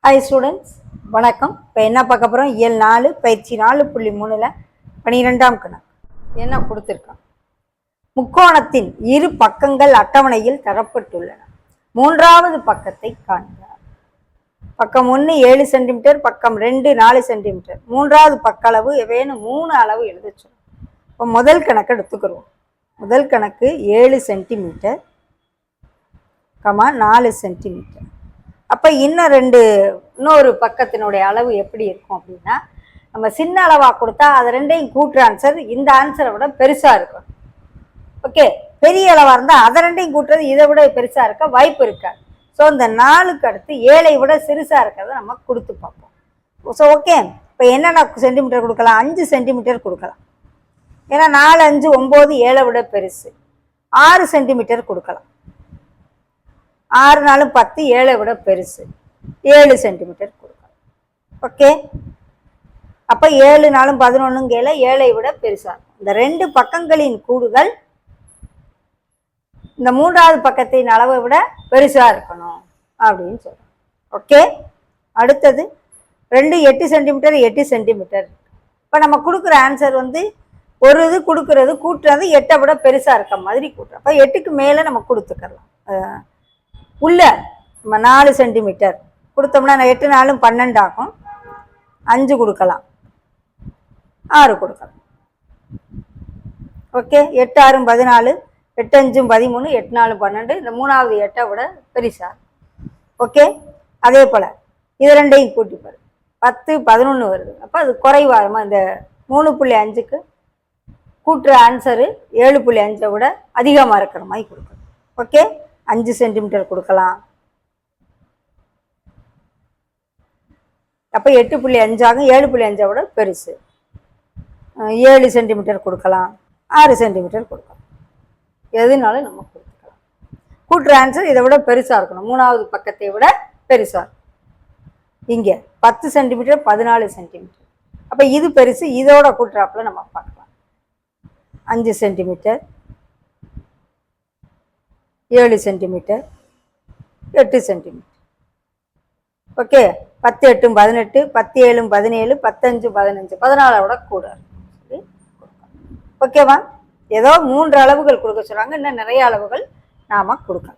Hi students, வணக்கம். இப்போ என்ன பார்க்க போகிறோம்? இயல் 4 பயிற்சி 4.3 12ஆம் கணக்கு என்ன கொடுத்துருக்கான்? முக்கோணத்தின் இரு பக்கங்கள் அட்டவணையில் தரப்பட்டுள்ளன. மூன்றாவது பக்கத்தை காண்க. பக்கம் 1 7 சென்டிமீட்டர், பக்கம் 2 4 சென்டிமீட்டர். மூன்றாவது பக்க அளவு வேணும் 3 அளவு எழுத சொல்லும். இப்போ முதல் கணக்கு எடுத்துக்கிறோம். முதல் கணக்கு 7 சென்டிமீட்டர், 4 சென்டிமீட்டர். அப்போ இன்னொரு பக்கத்தினுடைய அளவு எப்படி இருக்கும் அப்படின்னா, நம்ம சின்ன அளவாக கொடுத்தா அது ரெண்டையும் கூட்டுற ஆன்சர் இந்த ஆன்சரை விட பெருசாக இருக்கும். ஓகே, பெரிய அளவாக இருந்தால் அதை ரெண்டையும் கூட்டுறது இதை விட பெருசாக இருக்க வாய்ப்பு இருக்காது. ஸோ இந்த 4க்கு அடுத்து 7ஐ விட சிறுசாக இருக்கிறத நம்ம கொடுத்து பார்ப்போம். ஸோ ஓகே, இப்போ என்னென்ன சென்டிமீட்டர் கொடுக்கலாம்? 5 சென்டிமீட்டர் கொடுக்கலாம். ஏன்னா 4 5 9 7ஐ விட பெருசு. 6 சென்டிமீட்டர் கொடுக்கலாம். 6 4 10 7ஐ விட பெருசு. 7 சென்டிமீட்டர் கொடுக்கலாம். ஓகே, அப்போ 7 4 11 7ஐ விட பெருசா. இந்த ரெண்டு பக்கங்களின் கூடுதல் இந்த மூன்றாவது பக்கத்தின் அளவை விட பெருசா இருக்கணும் அப்படின்னு சொல்றோம். ஓகே, அடுத்தது 2 8 சென்டிமீட்டர் 8 சென்டிமீட்டர். இப்போ நம்ம கொடுக்குற ஆன்சர் ஒரு இது கொடுக்கறது கூட்டுறது 8ஐ விட பெருசா இருக்க மாதிரி கூட்டுறோம். அப்போ 8க்கு மேலே நம்ம கொடுத்துக்கலாம். உள்ள நம்ம 4 சென்டிமீட்டர் கொடுத்தோம்னா 8 4 12 ஆகும். 5 கொடுக்கலாம், 6 கொடுக்கலாம். ஓகே, 8 6 14, 8 5 13, 8 4 12. இந்த மூணாவது 8ஐ விட பெருசா. ஓகே, அதே போல் இது ரெண்டையும் கூட்டி பாரு, 10 11 வருது. அப்போ அது குறைவாரமாக இந்த 3.5க்கு கூட்டுற ஆன்சரு 7.5ஐ விட அதிகமாக இருக்கிற மாதிரி கொடுக்கணும். ஓகே, 5 சென்டிமீட்டர் கொடுக்கலாம். அப்போ 8.5 ஆகும். 7.5ஐ விட பெருசு. 7 சென்டிமீட்டர் கொடுக்கலாம். 6 சென்டிமீட்டர் கொடுக்கலாம். எதுனாலும் நம்ம கொடுத்துக்கலாம். கூட்டுற ஆன்சர் இதை விட பெருசாக இருக்கணும். மூணாவது பக்கத்தை விட பெருசாக இருக்கும். இங்கே 10 சென்டிமீட்டர் 14 சென்டிமீட்டர். அப்போ இது பெருசு. இதோட கூட்டுறாப்புல நம்ம பார்க்கலாம். 5 சென்டிமீட்டர், 7 சென்டிமீட்டர், 8 சென்டிமீட்டர். ஓகே, 10 8 18, 10 7 17, 10 5 15, 14 விட கூட. ஓகேவா? ஏதோ 3 அளவுகள் கொடுக்க சொல்றாங்க. இன்னும் நிறைய அளவுகள் நாம கொடுக்கலாம்.